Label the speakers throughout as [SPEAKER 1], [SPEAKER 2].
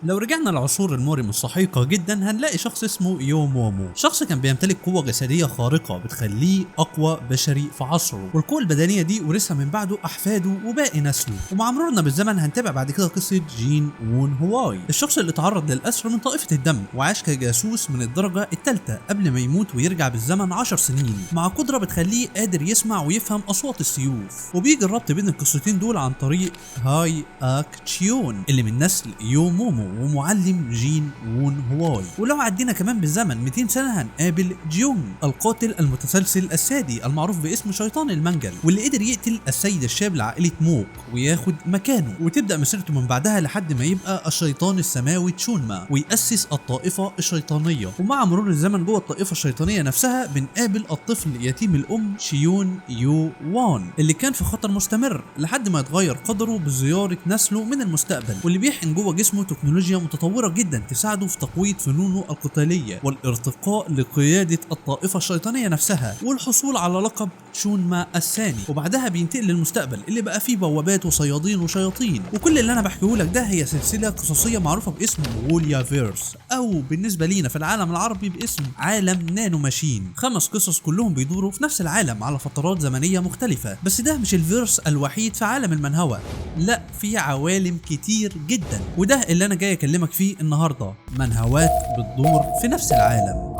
[SPEAKER 1] لو رجعنا لعصور الموريم السحيقة جدا هنلاقي شخص اسمه يومومو. شخص كان بيمتلك قوة جسدية خارقة بتخليه أقوى بشري في عصره، والقوة البدنية دي ورثها من بعده أحفاده وباقي نسله. ومع مرورنا بالزمن هنتابع بعد كده قصة جين وون هواي، الشخص اللي تعرض للأسر من طائفة الدم وعاش كجاسوس من الدرجة الثالثة قبل ما يموت ويرجع بالزمن 10 سنين مع قدرة بتخليه قادر يسمع ويفهم أصوات السيوف. وبيجي الربط بين القصتين دول عن طريق هاي اك تشيون اللي من نسل يومومو ومعلم جين وون هواي. ولو عدينا كمان بالزمن 200 سنة هنقابل جيونج القاتل المتسلسل السادي المعروف باسم شيطان المنجل، واللي قدر يقتل السيد الشاب لعائلة موك وياخد مكانه، وتبدأ مسيرته من بعدها لحد ما يبقى الشيطان السماوي تشونما ويأسس الطائفة الشيطانية. ومع مرور الزمن جوه الطائفة الشيطانية نفسها بنقابل الطفل يتيم الأم شيون يو وان اللي كان في خطر مستمر لحد ما يتغير قدره بزيارة نسله من المستقبل، واللي بيحقن جوه جسمه تكنولوجيا متطورة جدا تساعده في تقوية فنونه القتالية والارتقاء لقيادة الطائفة الشيطانية نفسها والحصول على لقب شونما الثاني. وبعدها بينتقل للمستقبل اللي بقى فيه بوابات وصيادين وشياطين. وكل اللي انا بحكيه لك ده هي سلسلة قصصية معروفة باسم ووليا فيرس، او بالنسبة لينا في العالم العربي باسم عالم نانو ماشين. 5 قصص كلهم بيدوروا في نفس العالم على فترات زمنية مختلفة. بس ده مش الفيرس الوحيد في عالم المنهوى، لا في عوالم كتير جدا، وده اللي انا جاي اكلمك فيه النهارده، منهوات بتدور في نفس العالم.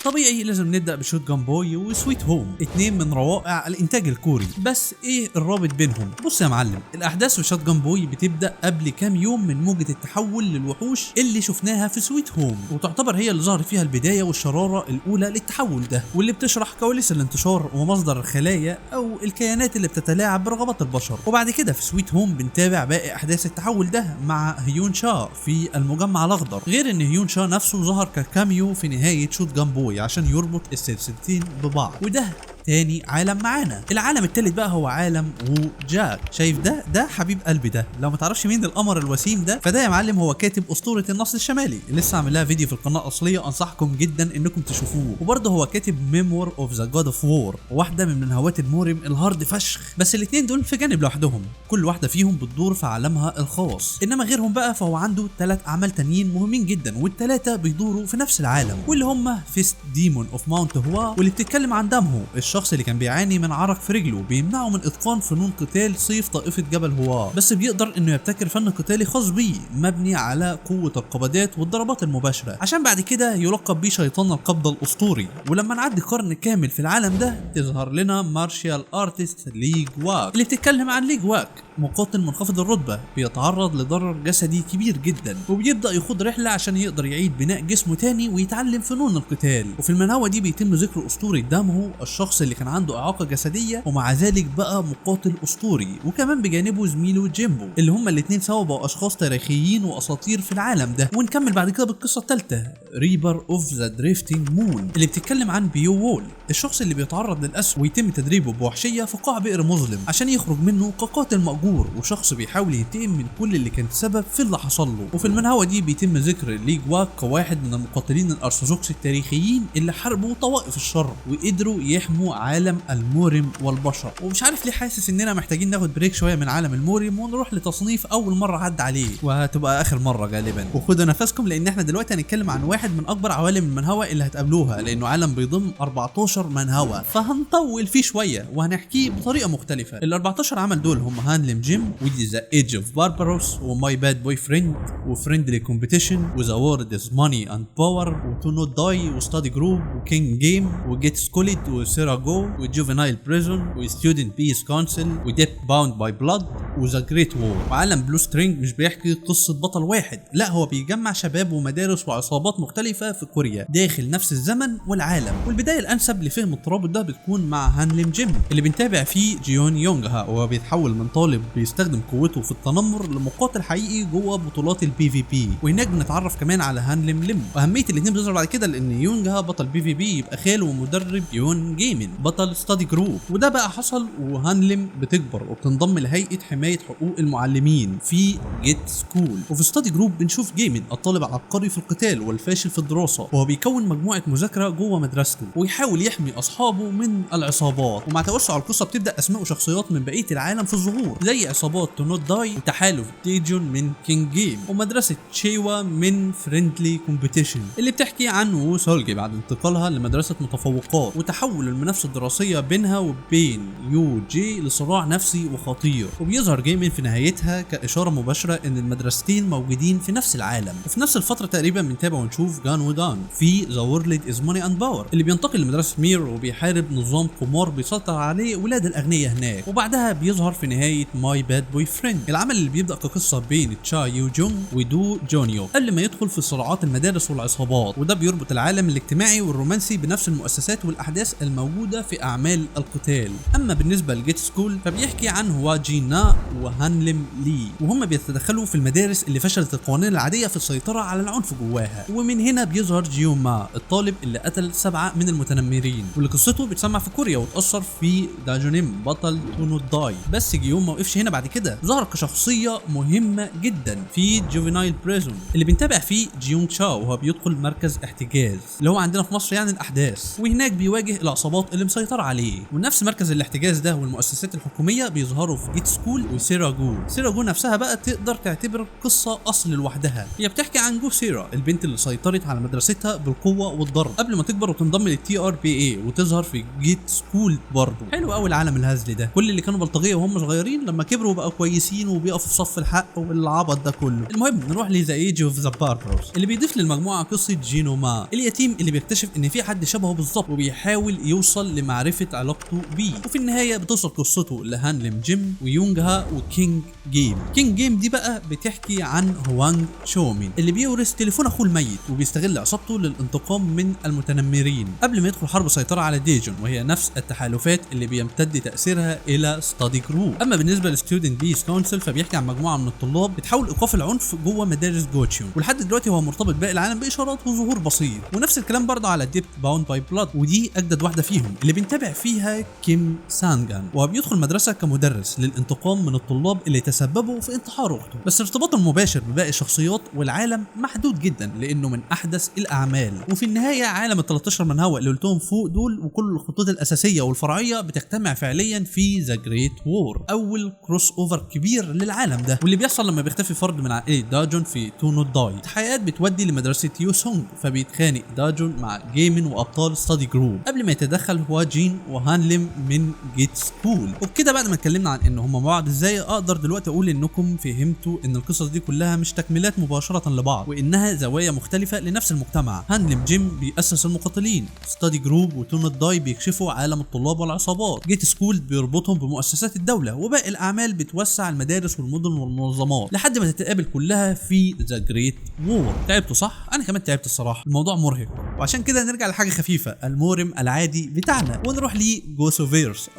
[SPEAKER 1] طبيعي لازم نبدا بشوت جان بوي وسويت هوم، 2 من روائع الانتاج الكوري. بس ايه الرابط بينهم؟ بص يا معلم، الاحداث في شوت جان بوي بتبدا قبل كام يوم من موجه التحول للوحوش اللي شفناها في سويت هوم، وتعتبر هي اللي ظهر فيها البدايه والشراره الاولى للتحول ده، واللي بتشرح كواليس الانتشار ومصدر الخلايا او الكيانات اللي بتتلاعب برغبات البشر. وبعد كده في سويت هوم بنتابع باقي احداث التحول ده مع هيون شا في المجمع الاخضر، غير ان هيون شا نفسه ظهر ككاميو في نهايه شوت جان بوي عشان يربط السلسلتين ببعض. وده تاني عالم معانا. العالم التالت بقى هو عالم وو جاك. شايف ده حبيب قلبي ده. لو ما تعرفش مين القمر الوسيم ده، فده يا معلم هو كاتب اسطوره النصر الشمالي، لسه عامل لها فيديو في القناه الاصليه، انصحكم جدا انكم تشوفوه. وبرضه هو كاتب ميمور اوف ذا جاد اوف وور، واحده من منهوات المورم الهارد فشخ. بس الاثنين دول في جانب لوحدهم، كل واحده فيهم بتدور في عالمها الخاص. انما غيرهم بقى فهو عنده 3 اعمال تانيين مهمين جدا، والثلاثه بيدوروا في نفس العالم، واللي هم فيست ديمون اوف ماونت هوا، واللي بتتكلم عن دامهو، الشخص اللي كان بيعاني من عرق في رجله بيمنعه من اتقان فنون قتال سيف طائفه جبل هوا، بس بيقدر انه يبتكر فن قتالي خاص بيه مبني على قوه القبضات والضربات المباشره، عشان بعد كده يلقب بيه شيطان القبضه الاسطوري. ولما نعدي قرن كامل في العالم ده تظهر لنا مارشال ارتست ليج واك، اللي بتتكلم عن ليج واك، مقاتل منخفض الرتبه بيتعرض لضرر جسدي كبير جدا، وبيبدا يخوض رحله عشان يقدر يعيد بناء جسمه تاني ويتعلم فنون القتال. وفي المنهوه دي بيتم ذكر اسطوره دامهو، الشخص اللي كان عنده اعاقه جسديه ومع ذلك بقى مقاتل اسطوري، وكمان بجانبه زميله جيمبو، اللي هما الاثنين سوا بقوا اشخاص تاريخيين واساطير في العالم ده. ونكمل بعد كده بالقصه الثالثه، ريبر اوف ذا دريفتنج مون، اللي بتتكلم عن بيو وول، الشخص اللي بيتعرض للأسر ويتم تدريبه بوحشيه في قاع بئر مظلم عشان يخرج منه كقاتل مأجور، وشخص بيحاول ينتقم من كل اللي كان سبب في اللي حصل له. وفي المنهوه دي بيتم ذكر ليج واك كواحد من المقاتلين الارثوذكس التاريخيين اللي حاربوا طوائف الشر وقدروا يحموا عالم المورم والبشر. ومش عارف ليه حاسس اننا محتاجين ناخد بريك شويه من عالم المورم ونروح لتصنيف اول مره عدى عليه، وهتبقى اخر مره غالبا. وخدوا نفسكم لان احنا دلوقتي هنتكلم عن واحد من اكبر عوالم المنهوه اللي هتقابلوها، لانه عالم بيضم 14 منهوه، فهنطول فيه شويه وهنحكيه بطريقه مختلفه. ال 14 عمل دول هم هانلم جيم، ودي ذا ايدج اوف بارباروس، وماي باد بوي فريند، وفريندلي كومبيتيشن، وذا وورد از ماني اند باور، وتو نوت داي، وستادي جروب، وكينج جيم، وجيت سكوليت، وسيرا جو، وجوفينايل بريزون، وستودنت بيس كونسل، وديب باوند باي بلاد، وذا جريت وور. وعالم بلو سترينج مش بيحكي قصه بطل واحد، لا هو بيجمع شباب ومدارس وعصابات مختلفه في كوريا داخل نفس الزمن والعالم. والبدايه الانسب لفهم الترابط ده بتكون مع هانلم جيم، اللي بنتابع فيه جيون يونغ ها، وهو بيتحول من طالب بيستخدم قوته في التنمر لمقاتل حقيقي جوه بطولات البي في بي. وهناك بنتعرف كمان على هانلم ليم، واهميه الاثنين بتظهر بعد كده لان يونغ ها بطل بي في بي يبقى خاله ومدرب يون جيمن بطل ستادي جروب. وده بقى حصل وهانلم بتكبر وبتنضم لهيئه حمايه حمايه حقوق المعلمين في جيت سكول. وفي ستادي جروب بنشوف جيمين الطالب العبقري في القتال والفاشل في الدراسه، وهو بيكون مجموعه مذاكره جوه مدرسته ويحاول يحمي اصحابه من العصابات. ومع توسع القصه بتبدا اسماء وشخصيات من بقيه العالم في الظهور، زي عصابات تو نوت داي وتحالف ديجون من كينج جيم، ومدرسه شيوا من فريندلي كومبيتيشن اللي بتحكي عن وو سولجي بعد انتقالها لمدرسه متفوقات وتحول المنافسه الدراسيه بينها وبين يو جي لصراع نفسي وخطير. وبيظهر جيمين في نهايتها كاشاره مباشره ان المدرستين موجودين في نفس العالم. وفي نفس الفتره تقريبا بنتابع ونشوف جان ودان في ذا وورلد از ماني اند باور اللي بينتقل لمدرسه مير وبيحارب نظام قمار بيسيطر عليه ولاد الاغنياء هناك. وبعدها بيظهر في نهايه ماي باد بوي فريند، العمل اللي بيبدا كقصه بين تشا يو جونج ودو جونيو قبل ما يدخل في صراعات المدارس والعصابات. وده بيربط العالم الاجتماعي والرومانسي بنفس المؤسسات والاحداث الموجوده في اعمال القتال. اما بالنسبه لجيت سكول فبيحكي عن هوا جينا وهانلم لي، وهم بيتدخلوا في المدارس اللي فشلت القوانين العاديه في السيطره على العنف جواها. ومن هنا بيظهر جيوما الطالب اللي قتل 7 من المتنمرين، واللي قصته بتسمع في كوريا وتاثر في داجونيم بطل تو نوت داي. بس جيوم ما وقفش هنا، بعد كده ظهر كشخصيه مهمه جدا في جوفينايل بريزون اللي بنتابع فيه جيونغ شاو، وهو بيدخل مركز احتجاز اللي هو عندنا في مصر يعني الاحداث، وهناك بيواجه العصابات اللي مسيطره عليه. ونفس مركز الاحتجاز ده والمؤسسات الحكوميه بيظهروا في جيت سكول وسيراجو. سيراجو نفسها بقى تقدر تعتبر قصه اصل لوحدها، هي بتحكي عن جو سيرا البنت اللي سيطرت على مدرستها بالقوه والضرب قبل ما تكبر وتنضم للتي ار بي اي وتظهر في جيت سكول برضه. حلو قوي العالم الهزلي ده، كل اللي كانوا بلطجيه وهم صغيرين لما كبروا بقوا كويسين وبيقفوا في صف الحق والعبط ده كله. المهم نروح لذا ايج اوف ذا باربرز اللي بيضيف للمجموعه قصه جينوما اليتيم اللي بيكتشف ان في حد شبهه بالظبط وبيحاول يوصل لمعرفه علاقته بيه. وفي النهايه بتوصل قصته لهانلم جيم ويونجها وكينج جيم. كينج جيم دي بقى بتحكي عن هوانج شومين اللي بيورث تليفون اخوه الميت وبيستغل عصابته للانتقام من المتنمرين قبل ما يدخل حرب سيطره على ديجون، وهي نفس التحالفات اللي بيمتد تاثيرها الى ستادي جروب. اما بالنسبه لستودنت بيس كونسل فبيحكي عن مجموعه من الطلاب بتحاول ايقاف العنف جوه مدارس جوتشيون، ولحد دلوقتي هو مرتبط باقي العالم باشارات وظهور بسيط. ونفس الكلام برضه على ديب باوند باي بلاد، ودي اجدد واحده فيهم اللي بنتابع فيها كيم سانجان، وهو بيدخل مدرسه كمدرس للانتقام من الطلاب اللي تسببوا في انتحار اخته. بس ارتباطه المباشر بباقي الشخصيات والعالم محدود جدا لانه من احدث الاعمال. وفي النهايه عالم ال 13 منهوى اللي قلتهم فوق دول وكل الخطوط الاساسيه والفرعيه بتجتمع فعليا في ذا جريت وور، اول كروس اوفر كبير للعالم ده، واللي بيحصل لما بيختفي فرد من عائله داجون في تو نوت داي. الحياه بتودي لمدرسه يو سونج، فبيتخانق داجون مع جيمين وابطال ستادي جروب قبل ما يتدخل هوا جين وهانلم من جيت سكول. وبكده بعد ما اتكلمنا عن ان هم بعض ازاي، اقدر دلوقتي اقول انكم فهمتوا ان القصص دي كلها مش تكملات مباشره لبعض، وانها زوايا مختلفه لنفس المجتمع. هانلم جيم بيأسس المقاتلين، ستادي جروب وتو نوت داي بيكشفوا عالم الطلاب والعصابات، جيت سكول بيربطهم بمؤسسات الدوله، وباقي الاعمال بتوسع المدارس والمدن والمنظمات لحد ما تتقابل كلها في ذا جريت وور. تعبتوا صح؟ انا كمان تعبت الصراحه، الموضوع مرهق، وعشان كده نرجع لحاجه خفيفه، المورم العادي بتاعنا، ونروح لجوسو فيرس.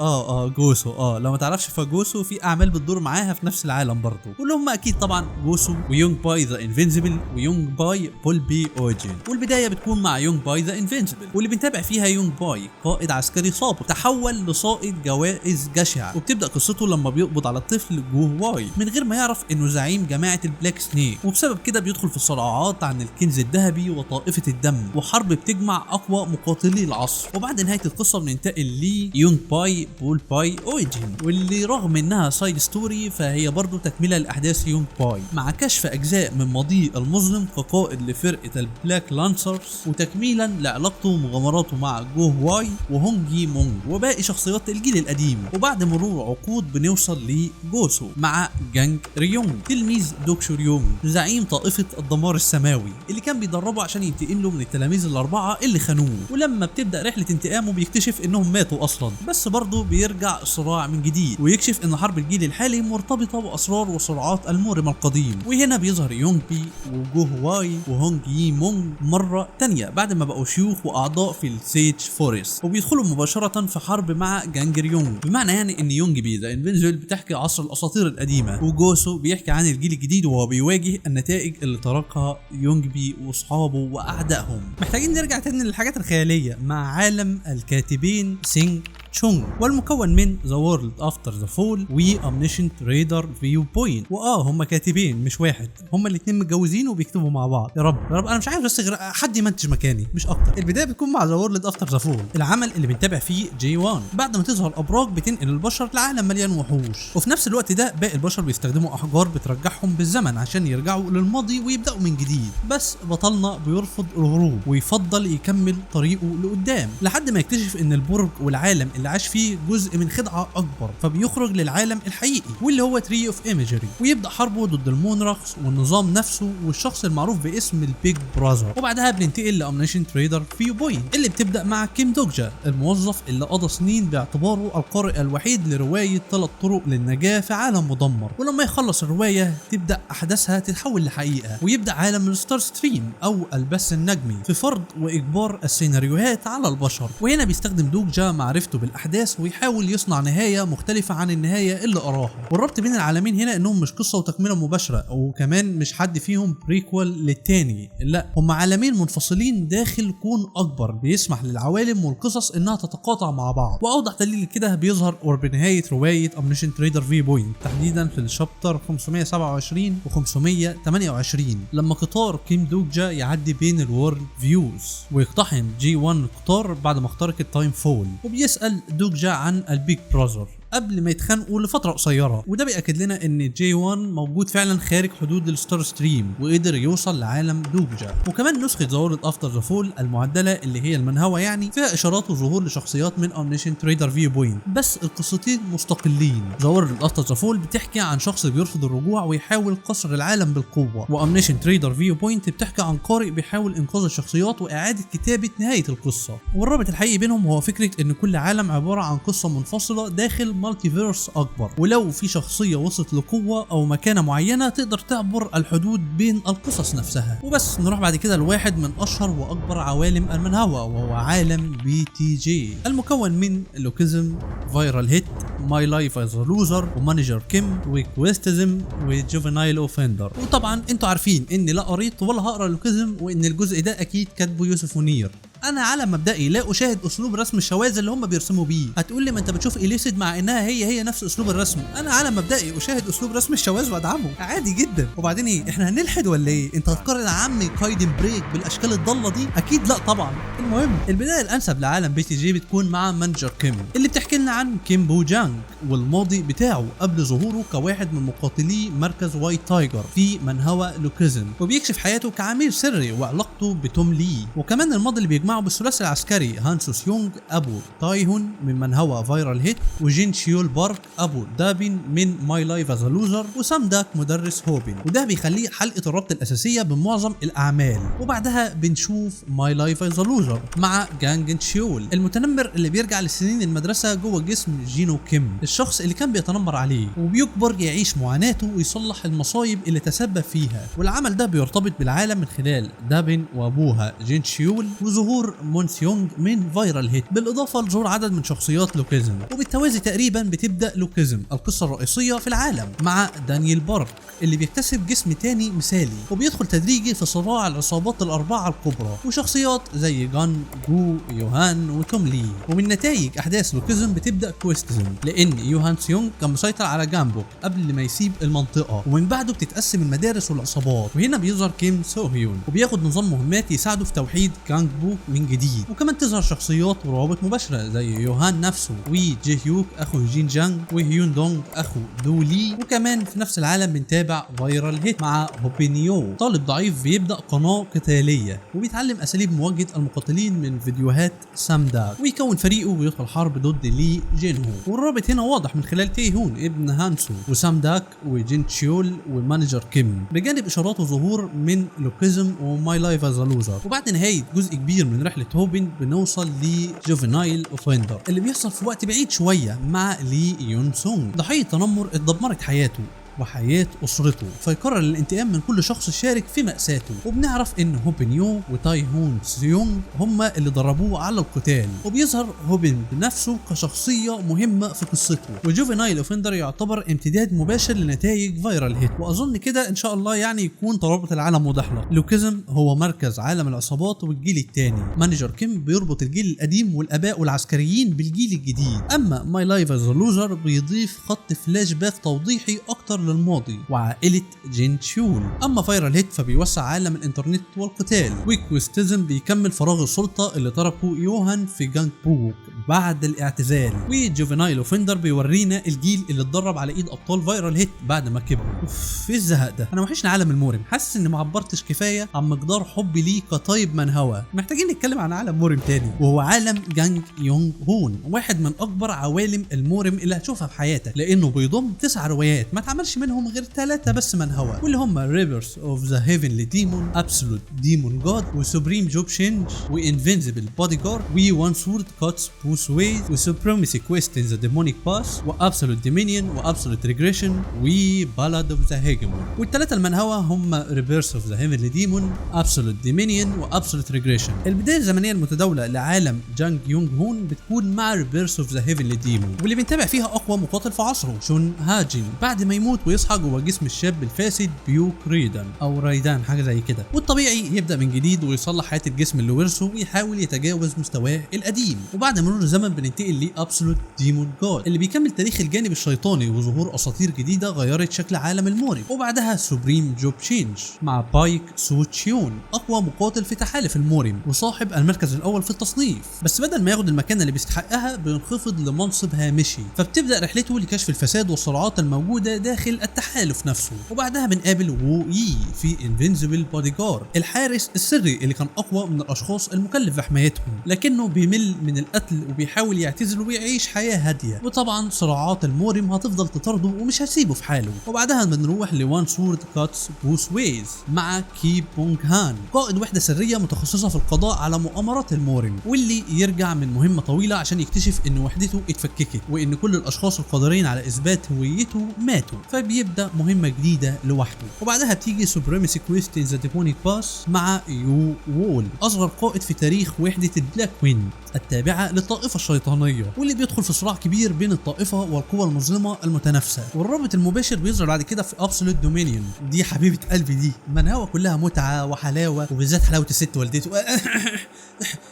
[SPEAKER 1] جوسو لو ما تعرفش فجوسو في اعمال بتدور معاها في نفس العالم برضه، واللي هم اكيد طبعا جوسو ويونج باي ذا انفينسيبل ويونج باي بول بي اوريجين. والبدايه بتكون مع يونج باي ذا انفينسيبل، واللي بنتابع فيها يونج باي قائد عسكري سابق تحول لصائد جوائز جشع، وبتبدا قصته لما بيقبض على الطفل جو واي من غير ما يعرف انه زعيم جماعه البلاك سنيك، وبسبب كده بيدخل في صراعات عن الكنز الذهبي وطائفه الدم، وحرب بتجمع اقوى مقاتلي العصر. وبعد نهايه القصه بننتقل ليونج باي بول باي اوريجين، واللي رغم انها سايد ستوري فهي برضه تكمله لاحداث يونج باي، مع كشف اجزاء من ماضيه المظلم كقائد لفرقه البلاك لانسرز، وتكميلا لعلاقته ومغامراته مع جو واي وهونج مونج وباقي شخصيات الجيل القديم. وبعد مرور عقود بنوصل لجوسو مع جانج ريونج تلميذ دوكشو ريونج زعيم طائفه الدمار السماوي اللي كان بيدربه عشان ينتقم له من التلاميذ الاربعه اللي خانوه. ولما بتبدا رحله انتقامه بيكتشف انهم ماتوا اصلا، بس برضه بيرجع الصراع من جديد ويكشف ان حرب الجيل الحالي مرتبطه باسرار وصراعات المورم القديم. وهنا بيظهر يونج بي وجو هواي وهونج يي مونج مره تانية بعد ما بقوا شيوخ واعضاء في السيج فورست، وبيدخلوا مباشره في حرب مع جانج ريونج، بمعنى يعني ان يونج بي ذا انفينسيبل بتحكي عصر الاساطير القديمه، وجوسو بيحكي عن الجيل الجديد وهو بيواجه النتائج اللي تركها يونج بي واصحابه واعدائهم. محتاجين نرجع تاني للحاجات الخياليه مع عالم الكاتبين سينج تشونغ، والمكون من ذا وورلد افتر ذا فول و اومنيشنت ريدر فيو بوينت. هم كاتبين مش واحد، هم الاثنين متجوزين وبيكتبوا مع بعض. يا رب يا رب انا مش عارف، بس غير حد يمنتج مكاني مش اكتر. البدايه بتكون مع ذا وورلد افتر ذا فول، العمل اللي بنتابع فيه جي وان بعد ما تظهر ابراج بتنقل البشر لعالم مليان وحوش، وفي نفس الوقت ده باقي البشر بيستخدموا احجار بترجعهم بالزمن عشان يرجعوا للماضي ويبداوا من جديد. بس بطلنا بيرفض الهروب ويفضل يكمل طريقه لقدام لحد ما يكتشف ان البرج والعالم اللي عاش فيه جزء من خدعه اكبر، فبيخرج للعالم الحقيقي واللي هو تري اوف ايميجري، ويبدا حربه ضد المونرخs والنظام نفسه والشخص المعروف باسم البيج براذر. وبعدها بننتقل لامنيشن تريدر فيو بوينت اللي بتبدا مع كيم دوججا، الموظف اللي قضى سنين باعتباره القارئ الوحيد لروايه 3 طرق للنجاه في عالم مدمر. ولما يخلص الروايه تبدا احداثها تتحول لحقيقه، ويبدا عالم الستار ستريم او البث النجمي في فرض واجبار السيناريوهات على البشر. وهنا بيستخدم دوججا معرفته بالاحداث ويحاول يصنع نهايه مختلفه عن النهايه اللي قراها. والربط بين العالمين هنا انهم مش قصه وتكمله مباشره، وكمان مش حد فيهم بريكوال للتاني، لا هم عالمين منفصلين داخل كون اكبر بيسمح للعوالم والقصص انها تتقاطع مع بعض. واوضح دليل كده بيظهر بنهايه روايه اومنيشن تريدر في بوينت، تحديدا في الشابتر 527 و 528 لما قطار كيم دوججا يعدي بين الورلد فيوز ويقتحم جي 1 القطار بعد ما اخترق التايم فول، وبيسال دوججا عن البيج براذر قبل ما يتخانقوا لفتره قصيره. وده بيأكد لنا ان جي 1 موجود فعلا خارج حدود الستار ستريم وقدر يوصل لعالم دوججا. وكمان نسخه ذا وورلد افتر ذا فول المعدله اللي هي المنهوه يعني فيها اشارات وظهور لشخصيات من اومنيشن تريدر فيو بوينت، بس القصتين مستقلين. ذا وورلد افتر ذا فول بتحكي عن شخص بيرفض الرجوع ويحاول قصر العالم بالقوه، واومنيشن تريدر فيو بوينت بتحكي عن قارئ بيحاول انقاذ الشخصيات واعاده كتابه نهايه القصه. والرابط الحقيقي بينهم هو فكره ان كل عالم عباره عن قصه منفصله داخل مالتي فيرس اكبر، ولو في شخصيه وصلت لقوه او مكانه معينه تقدر تعبر الحدود بين القصص نفسها. وبس نروح بعد كده لواحد من اشهر واكبر عوالم المنهوه، وهو عالم بي تي جي المكون من لوكيزم، فايرال هيت، ماي لايف از لوزر، ومانجر كيم، وكويستزم، وجوفينايل اوفندر. وطبعا انتوا عارفين اني لا قريت ولا هقرا لوكيزم، وان الجزء ده اكيد كاتبه يوسف منير. انا على مبدئي لا اشاهد اسلوب رسم الشواذ اللي هم بيرسموا بيه. هتقول لي ما انت بتشوف اليسيد مع انها هي نفس اسلوب الرسم. انا على مبدئي اشاهد اسلوب رسم الشواذ وادعمه عادي جدا. وبعدين ايه، احنا هنلحد ولا ايه؟ انت هتقارن عمي كايدن بريك بالاشكال الضاله دي؟ اكيد لا طبعا. المهم البدايه الانسب لعالم بي تي جي بتكون مع مانجر كيم اللي بتحكي لنا عن كيم بو جانج والماضي بتاعه قبل ظهوره كواحد من مقاتلي مركز وايت تايجر في منهوى لوكيزم، وبيكشف حياته كعميل سري وعلاقته بتوم لي، وكمان الماضي اللي بيجمعه بالثلاثي العسكري هانسوس يونغ ابو تايهون من منهوى فايرال هيت، وجين شيول بارك ابو دابين من ماي لايف از لوزر، وسام داك مدرس هوبن. وده بيخليه حلقه الربط الاساسيه بمعظم الاعمال. وبعدها بنشوف ماي لايف از لوزر مع جانج شيول المتنمر اللي بيرجع لسنين المدرسه جوه جسم جينو كيم الشخص اللي كان بيتنمر عليه، وبيكبر يعيش معاناته ويصلح المصايب اللي تسبب فيها. والعمل ده بيرتبط بالعالم من خلال دابين وابوها جين شيول، وظهور مونس يونغ من فايرال هيت، بالاضافه لظهور عدد من شخصيات لوكيزم. وبالتوازي تقريبا بتبدا لوكيزم القصه الرئيسيه في العالم مع دانيال بارك اللي بيكتسب جسم تاني مثالي، وبيدخل تدريجي في صراع العصابات الاربعه الكبرى، وشخصيات زي جان، جو، يوهان، وتوم لي. ومن نتائج احداث لوكيزم بتبدا كويستزم، لان يوهان سيونغ كان مسيطر على جامبوك قبل ما يسيب المنطقه، ومن بعده بتتقسم المدارس والعصابات. وهنا بيظهر كيم سو هيون وبياخد نظام مهمات يساعده في توحيد جانج بوك من جديد. وكمان تظهر شخصيات وروابط مباشره زي يوهان نفسه، وجي هيوك اخو جين جانج، وهيون دونغ اخو دو لي. وكمان في نفس العالم بنتابع فايرال هيت مع هوبينيو، طالب ضعيف بيبدا قناه قتاليه وبيتعلم اساليب مواجهه المقاتلين من فيديوهات سام داك، ويكون فريقه ويدخل حرب ضد لي جينهو. والرابط هنا واضح من خلال تيهون ابن هانسو وسام داك وجين تشيول ومانجر كيم، بجانب اشارات وظهور من لوكيزم وماي لايف از لوزر. وبعد نهايه جزء كبير من رحله هوبن بنوصل لجوفينايل اوفندر اللي بيحصل في وقت بعيد شويه مع لي يون سونغ، ضحيه تنمر اتدمرت حياته وحياة أسرته، فيقرر الانتقام من كل شخص شارك في مأساته. وبنعرف إن هوبن يو وتاي هون سيونغ هما اللي دربوه على القتال، وبيظهر هوبن بنفسه كشخصية مهمة في قصته. وجوفينايل اوفندر يعتبر امتداد مباشر لنتائج فايرال هيت، وأظن كده إن شاء الله يعني يكون ترابط العالم واضح لك. لوكيزم هو مركز عالم العصابات والجيل الثاني. مانجر كيم بيربط الجيل القديم والآباء العسكريين بالجيل الجديد. أما ماي لايف از لوزر بيضيف خط فلاش باك توضيحي أكتر للماضي وعائلة جين تشيون. أما فايرال هيت فبيوسع عالم الإنترنت والقتال. وكويستيزم بيكمل فراغ السلطة اللي تركه يوهان في جانج بوك بعد الاعتزال. وجوفينايل اوفندر بيورينا الجيل اللي اتدرب على ايد ابطال فايرال هيت بعد ما كبروا. اوف ايه الزهق ده، انا وحشني عالم المورم. حاسس اني ما عبرتش كفايه عن مقدار حبي ليه كطيب من هوى. محتاجين نتكلم عن عالم مورم تاني، وهو عالم جانج يونغ هون، واحد من اكبر عوالم المورم اللي هتشوفها في حياتك، لانه بيضم 9 روايات ما اتعملش منهم غير 3 بس من هوى، واللي هم ريفرز اوف ذا هيفنلي ديمون، ابسولوت ديمون جاد، وسوبريم جوب شينج، وانفينسيبل بودي جارد، وان سورد كاتس بوث ويز، وسوبريمسي كويست ان ذا ديمونيك باس، وابسولوت دومينيون، وابسولوت ريجريشن، وبالاد اوف ذا هيجمون. والثلاثه المنهوى هم ريفيرس اوف ذا هيفنلي ديمون، ابسولوت دومينيون، وابسولوت ريجريشن. البدايه الزمنيه المتداوله لعالم جانج يونغ هون بتكون مع ريفيرس اوف ذا هيفنلي ديمون، واللي بنتابع فيها اقوى مقاتل في عصره شون هاجين بعد ما يموت ويصحى جوه جسم الشاب الفاسد بيوك ريدان او رايدان حاجه زي كده، والطبيعي يبدا من جديد ويصلح حياه الجسم اللي ورثه ويحاول يتجاوز مستواه القديم. وبعد مرور الزمن بننتقل لابسولوت ديمون جاد اللي بيكمل تاريخ الجانب الشيطاني وظهور اساطير جديده غيرت شكل عالم المورم. وبعدها سوبريم جوب تشينج مع بايك سو تشيون، اقوى مقاتل في تحالف المورم وصاحب المركز الاول في التصنيف، بس بدل ما ياخد المكانه اللي بيستحقها بينخفض لمنصب هامشي. فبتبدا رحلته لكشف الفساد والصراعات الموجوده داخل التحالف نفسه. وبعدها بنقابل وو يي في انفينسيبل بودي جارد، الحارس السري اللي كان اقوى من الاشخاص المكلف بحمايتهم، لكنه بيمل من القتل وبيحاول يعتزل ويعيش حياه هاديه. وطبعا صراعات المورم هتفضل تطارده ومش هتسيبه في حاله. وبعدها بنروح لوان سورد كاتس بوث ويز مع كي بونغ هان، قائد وحده سريه متخصصه في القضاء على مؤامرات المورم، واللي يرجع من مهمه طويله عشان يكتشف ان وحدته اتفككت وان كل الاشخاص القادرين على اثبات هويته ماتوا، فبيبدا مهمه جديده لوحده. وبعدها بتيجي سوبريمسي كويست ان ذا ديمونيك باس مع يو وول، اصغر قائد في تاريخ وحده البلاك ويند التابعه للطائفه الشيطانيه، واللي بيدخل في صراع كبير بين الطائفه والقوى المظلمه المتنافسه. والرابط المباشر بيظهر بعد كده في ابسولوت دومينيون، دي حبيبه قلبي دي منهوى كلها متعه وحلاوه، وبالذات حلاوه الست والدته.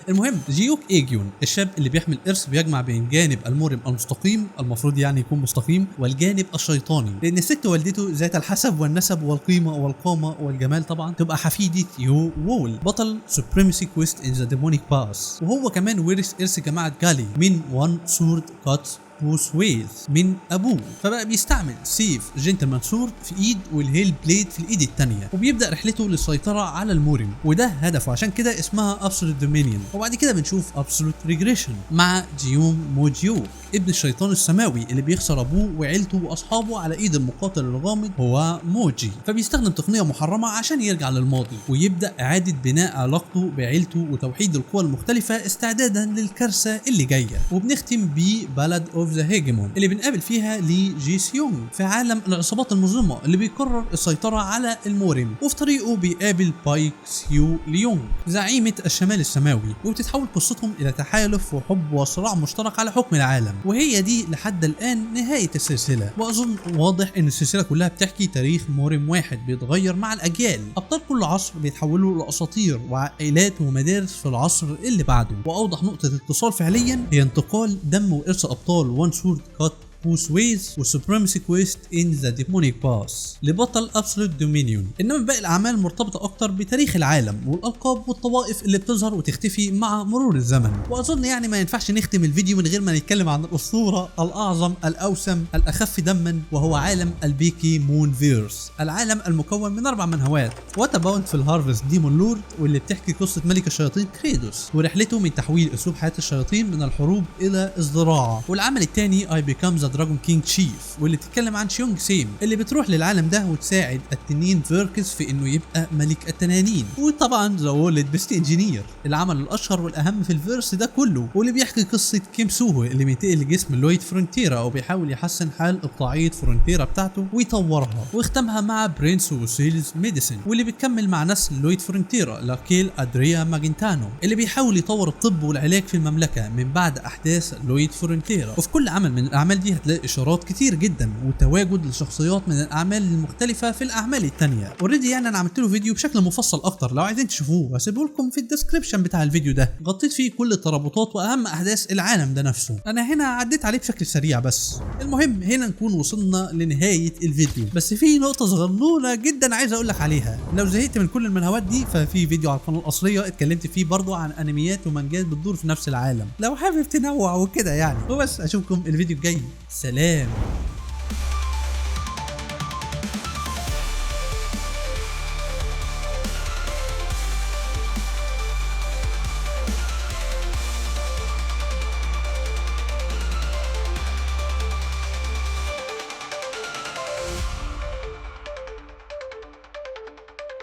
[SPEAKER 1] المهم جيوك ايجيون الشاب اللي بيحمل ارث بيجمع بين جانب المورم المستقيم، المفروض يعني يكون مستقيم، والجانب الشيطاني، لان الست والدته ذات الحسب والنسب والقيمه والقامه والجمال طبعا تبقى حفيده يو وول بطل سوبريمسي كويست ان ذا ديمونيك باس، وهو كمان ورث ارث جماعه جالي من وان سورد كات بوث ويز من ابوه، فبقى بيستعمل سيف جنتلمان سورد في ايد والهيل بليد في الايد الثانيه، وبيبدا رحلته للسيطره على المورم، وده هدفه عشان كده اسمها ابسولوت دومينيون. وبعد كده بنشوف ابسولوت ريجريشن مع جيوم موجيو ابن الشيطان السماوي اللي بيخسر ابوه وعيلته واصحابه على ايد المقاتل الغامض هو موجي، فبيستخدم تقنيه محرمه عشان يرجع للماضي ويبدا اعاده بناء علاقته بعيلته وتوحيد القوى المختلفه استعدادا للكارثه اللي جايه. وبنختم ببالاد اوف ذا هيجمون اللي بنقابل فيها لي جي سيونغ في عالم العصابات المظلمه اللي بيقرر السيطره على المورم، وفي طريقه بيقابل بايك سيو ليونغ زعيمه الشمال السماوي، وبتتحول قصتهم الى تحالف وحب وصراع مشترك على حكم العالم. وهي دي لحد الان نهايه السلسله، واظن واضح ان السلسله كلها بتحكي تاريخ مورم واحد بيتغير مع الاجيال. ابطال كل عصر بيتحولوا لاساطير وعائلات ومدارس في العصر اللي بعده، واوضح نقطه اتصال فعليا هي انتقال دم وارث ابطال وان سورد كات بوث ويز وسوبريمسي كويست ان ذا ديمونيك باس لبطل ابسولوت دومينيون. انما باقي الاعمال مرتبطه اكتر بتاريخ العالم والالقاب والطوائف اللي بتظهر وتختفي مع مرور الزمن. واظن يعني ما ينفعش نختم الفيديو من غير ما نتكلم عن الاسطوره الاعظم الاوسم الاخف دما، وهو عالم البيكي مون فيرس، العالم المكون من 4 منهوات وتباوند في الهارفست ديمون لورد، واللي بتحكي قصه ملك الشياطين كريدوس ورحلته من تحويل اسلوب حياه الشياطين من الحروب الى الزراعه. والعمل الثاني اي بيكام ذا دراجون كينج شيف، واللي بتتكلم عن شيونج سيم اللي بتروح للعالم ده وتساعد التنين فيركس في انه يبقى ملك التنانين. وطبعا ذا وولد بيست انجينير، العمل الاشهر والاهم في الفيرس ده كله، واللي بيحكي قصه كيم سوهو اللي بينتقل لجسم لويد فرونتيرا وبيحاول يحسن حال اقطاعيه فرونتيرا بتاعته ويطورها، واختمها مع برنس وسيلز ميديسن، واللي بيكمل مع نسل لويد فرونتيرا لاكيل ادريا ماجنتانو اللي بيحاول يطور الطب والعلاج في المملكه من بعد احداث لويد فرونتيرا. وفي كل عمل من الاعمال دي هتلاقي اشارات كتير جدا وتواجد لشخصيات من الاعمال المختلفه في الاعمال التانيه. اوريدي يعني انا عملت له فيديو بشكل مفصل اكتر، لو عايزين تشوفوه هسيبه لكم في الديسكربشن بتاع الفيديو ده، غطيت فيه كل الترابطات واهم احداث العالم ده نفسه. انا هنا عديت عليه بشكل سريع بس. المهم هنا نكون وصلنا لنهايه الفيديو، بس في نقطه صغنونه جدا عايز اقول لك عليها. لو زهقت من كل المنهوات دي ففي فيديو على القناه الاصليه اتكلمت فيه برضو عن انميات ومانجات بتدور في نفس العالم، لو حابب تنوع وكده يعني. وبس اشوفكم الفيديو الجاي، سلام.